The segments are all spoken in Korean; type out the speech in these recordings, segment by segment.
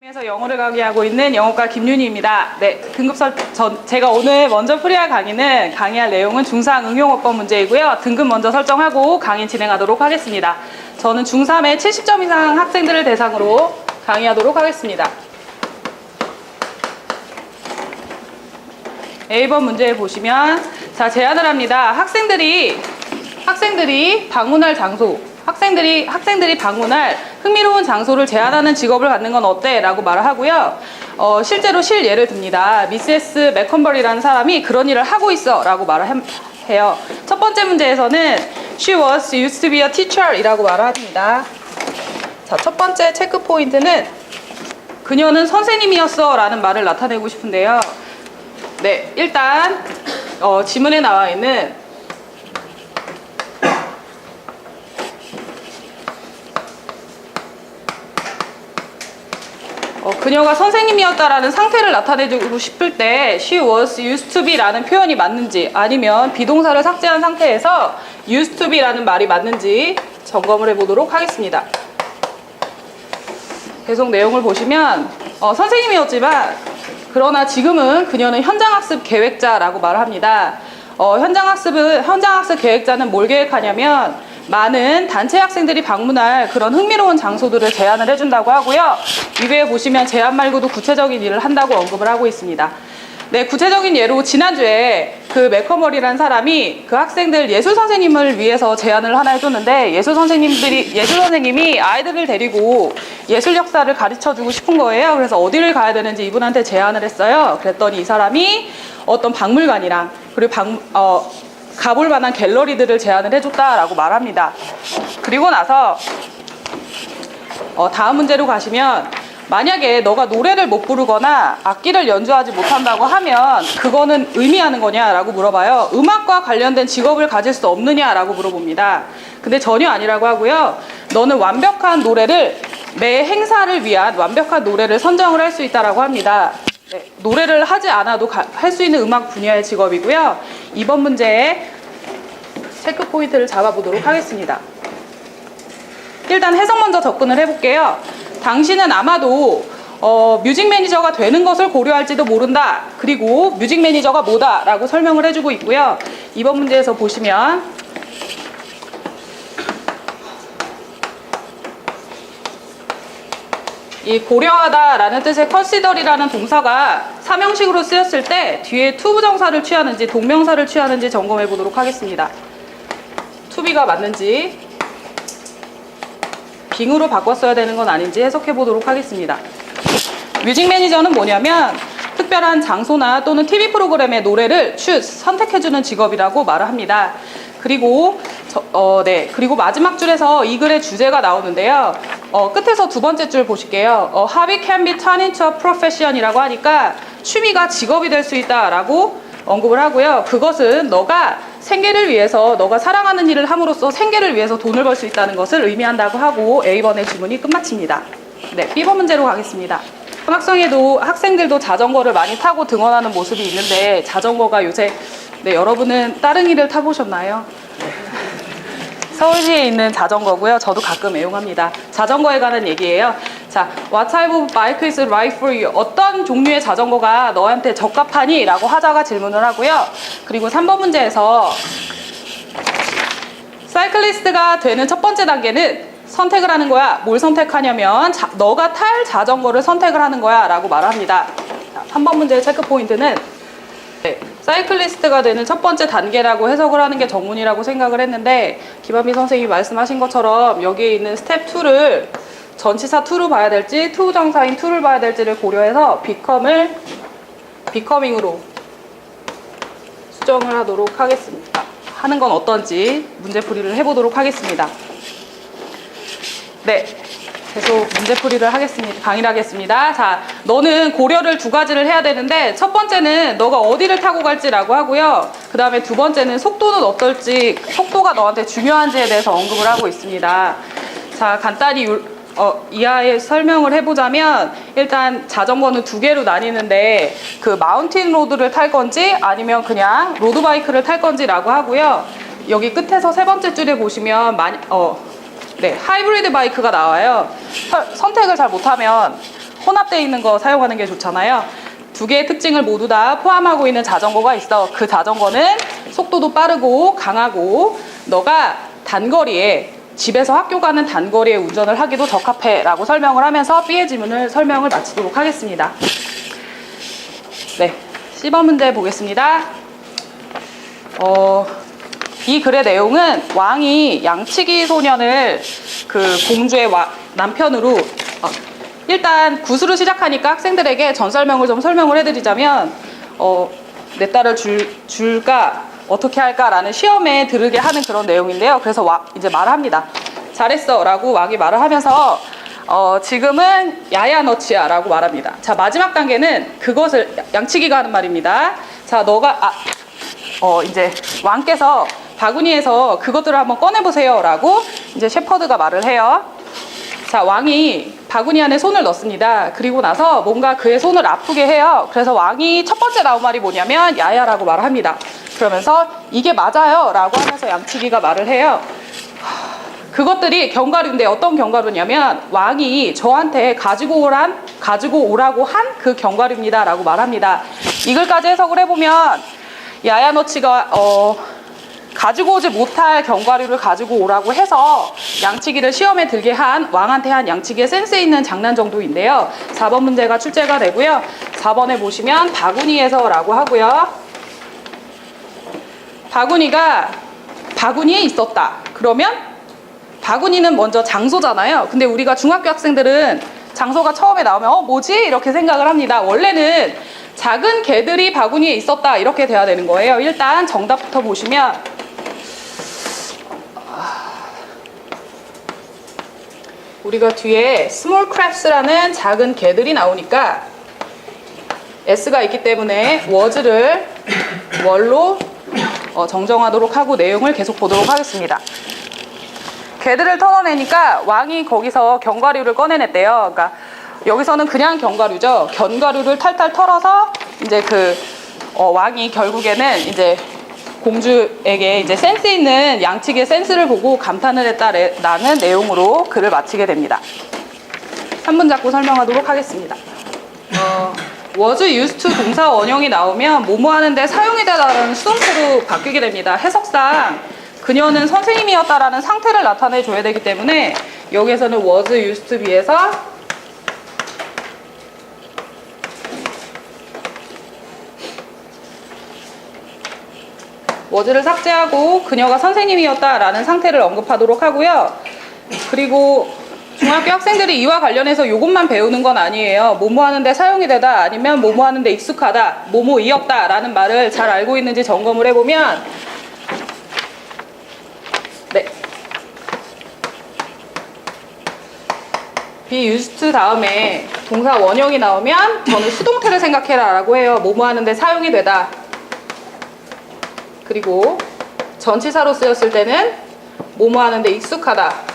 에서 영어를 강의하고 있는 영어과 김윤희입니다. 네, 제가 오늘 먼저 풀이할 강의할 내용은 중3 응용어법 문제이고요. 등급 먼저 설정하고 강의 진행하도록 하겠습니다. 저는 중3의 70점 이상 학생들을 대상으로 강의하도록 하겠습니다. A번 문제에 보시면 자, 제안을 합니다. 학생들이 방문할 장소, 학생들이 방문할 흥미로운 장소를 제안하는 직업을 갖는 건 어때? 라고 말을 하고요. 실제로 실예를 듭니다. 미세스 맥컨버리라는 사람이 그런 일을 하고 있어 라고 말을 해요. 첫 번째 문제에서는 She was used to be a teacher 이라고 말을 합니다. 자, 첫 번째 체크 포인트는 그녀는 선생님이었어 라는 말을 나타내고 싶은데요. 네, 일단 지문에 나와 있는 그녀가 선생님이었다라는 상태를 나타내주고 싶을 때 she was used to be 라는 표현이 맞는지 아니면 비동사를 삭제한 상태에서 used to be 라는 말이 맞는지 점검을 해보도록 하겠습니다. 계속 내용을 보시면 선생님이었지만 그러나 지금은 그녀는 현장학습 계획자라고 말을 합니다. 현장학습 계획자는 뭘 계획하냐면 많은 단체 학생들이 방문할 그런 흥미로운 장소들을 제안을 해준다고 하고요. 이외에 보시면 제안 말고도 구체적인 일을 한다고 언급을 하고 있습니다. 네, 구체적인 예로 지난주에 그 맥커머리라는 사람이 그 학생들 예술 선생님을 위해서 제안을 하나 해줬는데 예술 선생님이 아이들을 데리고 예술 역사를 가르쳐주고 싶은 거예요. 그래서 어디를 가야 되는지 이분한테 제안을 했어요. 그랬더니 이 사람이 어떤 박물관이랑 그리고 가볼 만한 갤러리들을 제안을 해줬다라고 말합니다. 그리고 나서 다음 문제로 가시면 만약에 너가 노래를 못 부르거나 악기를 연주하지 못한다고 하면 그거는 의미하는 거냐라고 물어봐요. 음악과 관련된 직업을 가질 수 없느냐라고 물어봅니다. 근데 전혀 아니라고 하고요. 너는 매 행사를 위한 완벽한 노래를 선정을 할 수 있다라고 합니다. 네, 노래를 하지 않아도 할 수 있는 음악 분야의 직업이고요. 이번 문제에 체크 포인트를 잡아보도록 하겠습니다. 일단 해석 먼저 접근을 해볼게요. 당신은 아마도 뮤직 매니저가 되는 것을 고려할지도 모른다. 그리고 뮤직 매니저가 뭐다? 라고 설명을 해주고 있고요. 이번 문제에서 보시면 이 고려하다 라는 뜻의 consider이라는 동사가 사명식으로 쓰였을 때 뒤에 to 부정사를 취하는지 동명사를 취하는지 점검해 보도록 하겠습니다. to be가 맞는지 being으로 바꿨어야 되는 건 아닌지 해석해 보도록 하겠습니다. 뮤직 매니저는 뭐냐면 특별한 장소나 또는 TV 프로그램의 노래를 선택해주는 직업이라고 말을 합니다. 그리고 마지막 줄에서 이 글의 주제가 나오는데요. 끝에서 두 번째 줄 보실게요. Hobby can be turned into a profession 이라고 하니까 취미가 직업이 될 수 있다라고 언급을 하고요. 그것은 너가 사랑하는 일을 함으로써 생계를 위해서 돈을 벌 수 있다는 것을 의미한다고 하고 A번의 지문이 끝마칩니다. 네, B번 문제로 가겠습니다. 학생들도 자전거를 많이 타고 등원하는 모습이 있는데 자전거가 요새 여러분은 따릉이를 타보셨나요? 서울시에 있는 자전거고요. 저도 가끔 애용합니다. 자전거에 관한 얘기예요. 자, What type of bike is right for you? 어떤 종류의 자전거가 너한테 적합하니? 라고 하자가 질문을 하고요. 그리고 3번 문제에서 사이클리스트가 되는 첫 번째 단계는 선택을 하는 거야. 뭘 선택하냐면 너가 탈 자전거를 선택을 하는 거야 라고 말합니다. 자, 3번 문제의 체크 포인트는 사이클리스트가 되는 첫 번째 단계라고 해석을 하는 게 정문이라고 생각을 했는데 김한미 선생님이 말씀하신 것처럼 여기에 있는 스텝 2를 전치사 2로 봐야 될지 투정사인 2를 봐야 될지를 고려해서 becoming으로 수정을 하도록 하겠습니다. 하는 건 어떤지 문제풀이를 해보도록 하겠습니다. 네, 계속 문제풀이를 강의를 하겠습니다. 자, 너는 고려를 두 가지를 해야 되는데 첫 번째는 너가 어디를 타고 갈지라고 하고요. 그 다음에 두 번째는 속도는 어떨지, 속도가 너한테 중요한지에 대해서 언급을 하고 있습니다. 자, 간단히 이하에 설명을 해보자면 일단 자전거는 두 개로 나뉘는데 그 마운틴 로드를 탈 건지 아니면 그냥 로드바이크를 탈 건지라고 하고요. 여기 끝에서 세 번째 줄에 보시면 하이브리드 바이크가 나와요. 선택을 잘 못하면 혼합되어 있는 거 사용하는 게 좋잖아요. 두 개의 특징을 모두 다 포함하고 있는 자전거가 있어. 그 자전거는 속도도 빠르고 강하고 너가 단거리에 집에서 학교 가는 단거리에 운전을 하기도 적합해 라고 설명을 하면서 B의 지문을 설명을 마치도록 하겠습니다. 네, C번 문제 보겠습니다. 이 글의 내용은 왕이 양치기 소년을 그 공주의 남편으로 일단 구수로 시작하니까 학생들에게 전 설명을 좀 설명을 해드리자면 내 딸을 줄까 어떻게 할까라는 시험에 들으게 하는 그런 내용인데요. 그래서 이제 말을 합니다. 잘했어 라고 왕이 말을 하면서 지금은 야야 너치야 라고 말합니다. 자, 마지막 단계는 그것을 양치기가 하는 말입니다. 자, 너가 이제 왕께서 바구니에서 그것들을 한번 꺼내보세요 라고 이제 셰퍼드가 말을 해요. 자, 왕이 바구니 안에 손을 넣습니다. 그리고 나서 뭔가 그의 손을 아프게 해요. 그래서 왕이 첫 번째 나온 말이 뭐냐면 야야라고 말을 합니다. 그러면서 이게 맞아요 라고 하면서 양치기가 말을 해요. 그것들이 견과류인데 어떤 견과류냐면 왕이 저한테 가지고 오라고 한 그 견과류입니다 라고 말합니다. 이 글까지 해석을 해보면 야야너치가 가지고 오지 못할 견과류를 가지고 오라고 해서 양치기를 시험에 들게 한 왕한테 한 양치기의 센스 있는 장난 정도인데요. 4번 문제가 출제가 되고요. 4번에 보시면 바구니에서 라고 하고요. 바구니에 있었다. 그러면 바구니는 먼저 장소잖아요. 근데 우리가 중학교 학생들은 장소가 처음에 나오면 뭐지? 이렇게 생각을 합니다. 원래는 작은 개들이 바구니에 있었다 이렇게 돼야 되는 거예요. 일단 정답부터 보시면 우리가 뒤에 small crabs라는 작은 개들이 나오니까 s가 있기 때문에 was를 월로 정정하도록 하고 내용을 계속 보도록 하겠습니다. 개들을 털어내니까 왕이 거기서 견과류를 꺼내냈대요. 그러니까 여기서는 그냥 견과류죠. 견과류를 탈탈 털어서 이제 왕이 결국에는 이제 공주에게 이제 센스 있는 양치기의 센스를 보고 감탄을 했다라는 내용으로 글을 마치게 됩니다. 한 문 잡고 설명하도록 하겠습니다. was used to 동사 원형이 나오면 뭐뭐 하는데 사용이 되다라는 수동태로 바뀌게 됩니다. 해석상 그녀는 선생님이었다라는 상태를 나타내 줘야 되기 때문에 여기에서는 was used to be에서 was를 삭제하고 그녀가 선생님이었다라는 상태를 언급하도록 하고요. 그리고 중학교 학생들이 이와 관련해서 이것만 배우는 건 아니에요. 뭐뭐 하는데 사용이 되다 아니면 뭐뭐 하는데 익숙하다, 뭐뭐이었다 라는 말을 잘 알고 있는지 점검을 해보면 네. be used to 다음에 동사 원형이 나오면 저는 수동태를 생각해라 라고 해요. 뭐뭐 하는데 사용이 되다. 그리고 전치사로 쓰였을 때는 뭐뭐 하는데 익숙하다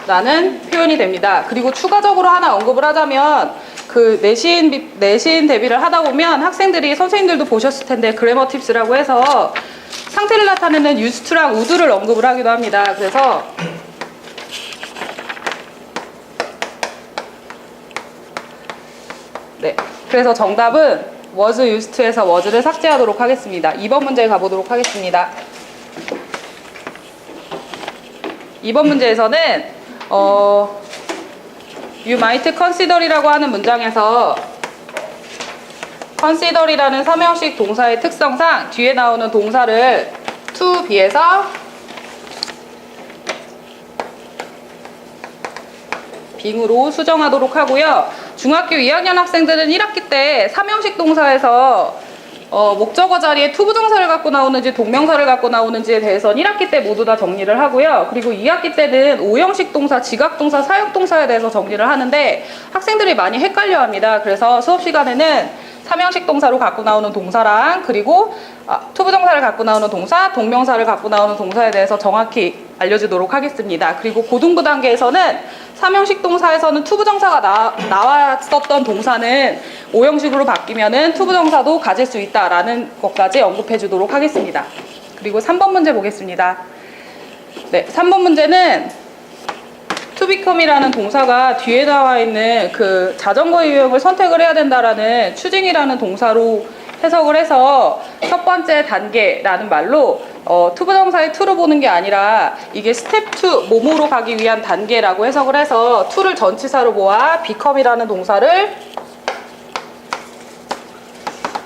라는 표현이 됩니다. 그리고 추가적으로 하나 언급을 하자면 그 내신 대비를 하다 보면 학생들이 선생님들도 보셨을 텐데 그래머 팁스라고 해서 상태를 나타내는 used to랑 would를 언급을 하기도 합니다. 그래서 네, 그래서 정답은 was used to에서 was를 삭제하도록 하겠습니다. 2번 문제 가보도록 하겠습니다. 2번 문제에서는 you might consider이라고 하는 문장에서 consider이라는 3형식 동사의 특성상 뒤에 나오는 동사를 to be에서 빙으로 수정하도록 하고요. 중학교 2학년 학생들은 1학기 때 3형식 동사에서 목적어 자리에 to 부정사를 갖고 나오는지 동명사를 갖고 나오는지에 대해서는 1학기 때 모두 다 정리를 하고요. 그리고 2학기 때는 5형식 동사, 지각동사, 사역동사에 대해서 정리를 하는데 학생들이 많이 헷갈려합니다. 그래서 수업 시간에는 3형식 동사로 갖고 나오는 동사랑 그리고 to 부정사를 갖고 나오는 동사, 동명사를 갖고 나오는 동사에 대해서 정확히 알려주도록 하겠습니다. 그리고 고등부 단계에서는 3형식 동사에서는 to 부정사가 나왔었던 동사는 5형식으로 바뀌면은 to 부정사도 가질 수 있다라는 것까지 언급해 주도록 하겠습니다. 그리고 3번 문제 보겠습니다. 네, 3번 문제는 to become이라는 동사가 뒤에 나와 있는 그 자전거 유형을 선택을 해야 된다라는 choosing이라는 동사로 해석을 해서 첫 번째 단계라는 말로 to 부정사의 to를 보는 게 아니라 이게 step 2 뭐뭐로 가기 위한 단계라고 해석을 해서 to를 전치사로 모아 become이라는 동사를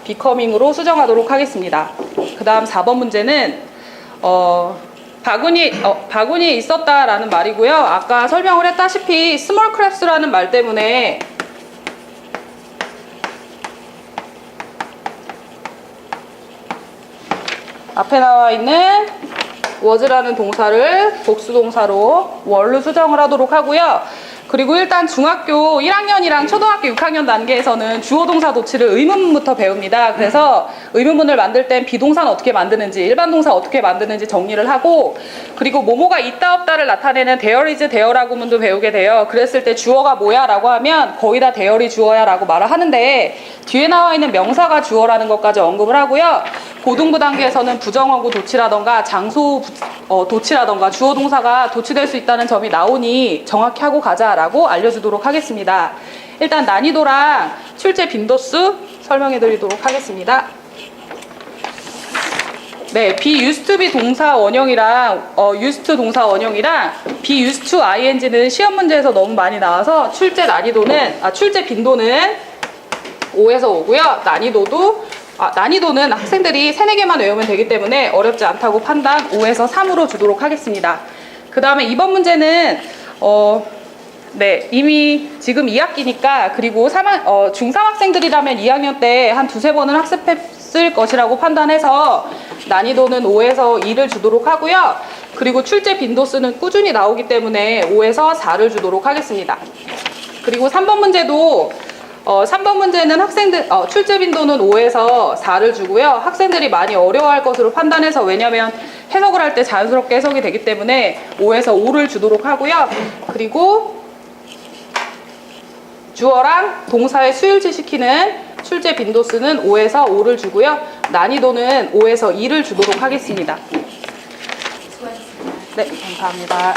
becoming으로 수정하도록 하겠습니다. 그 다음 4번 문제는 바구니에 있었다라는 말이고요. 아까 설명을 했다시피 small crabs라는 말 때문에 앞에 나와 있는 was라는 동사를 복수 동사로 were로 수정을 하도록 하고요. 그리고 일단 중학교 1학년이랑 초등학교 6학년 단계에서는 주어 동사 도치를 의문문부터 배웁니다. 그래서 의문문을 만들 땐 비동사는 어떻게 만드는지, 일반 동사 어떻게 만드는지 정리를 하고, 그리고 뭐뭐가 있다 없다를 나타내는 there is there라고 문도 배우게 돼요. 그랬을 때 주어가 뭐야 라고 하면 거의 다 there이 주어야 라고 말을 하는데, 뒤에 나와 있는 명사가 주어라는 것까지 언급을 하고요. 고등부 단계에서는 부정어구 도치라던가 장소 도치라던가 주어 동사가 도치될 수 있다는 점이 나오니 정확히 하고 가자라고 알려주도록 하겠습니다. 일단 난이도랑 출제 빈도수 설명해 드리도록 하겠습니다. 네, be used to be 동사 원형이랑 used to 동사 원형이랑 be used to ing는 시험 문제에서 너무 많이 나와서 출제 빈도는 5에서 5고요. 난이도는 학생들이 3, 4개만 외우면 되기 때문에 어렵지 않다고 판단 5에서 3으로 주도록 하겠습니다. 그 다음에 이번 문제는 이미 지금 2학기니까 그리고 중3 학생들이라면 2학년 때 한 2-3번은 학습했을 것이라고 판단해서 난이도는 5에서 2를 주도록 하고요. 그리고 출제 빈도수는 꾸준히 나오기 때문에 5에서 4를 주도록 하겠습니다. 그리고 3번 문제도 3번 문제는 출제 빈도는 5에서 4를 주고요. 학생들이 많이 어려워할 것으로 판단해서, 왜냐면 해석을 할 때 자연스럽게 해석이 되기 때문에 5에서 5를 주도록 하고요. 그리고 주어랑 동사의 수일치 시키는 출제 빈도수는 5에서 5를 주고요. 난이도는 5에서 2를 주도록 하겠습니다. 네, 감사합니다.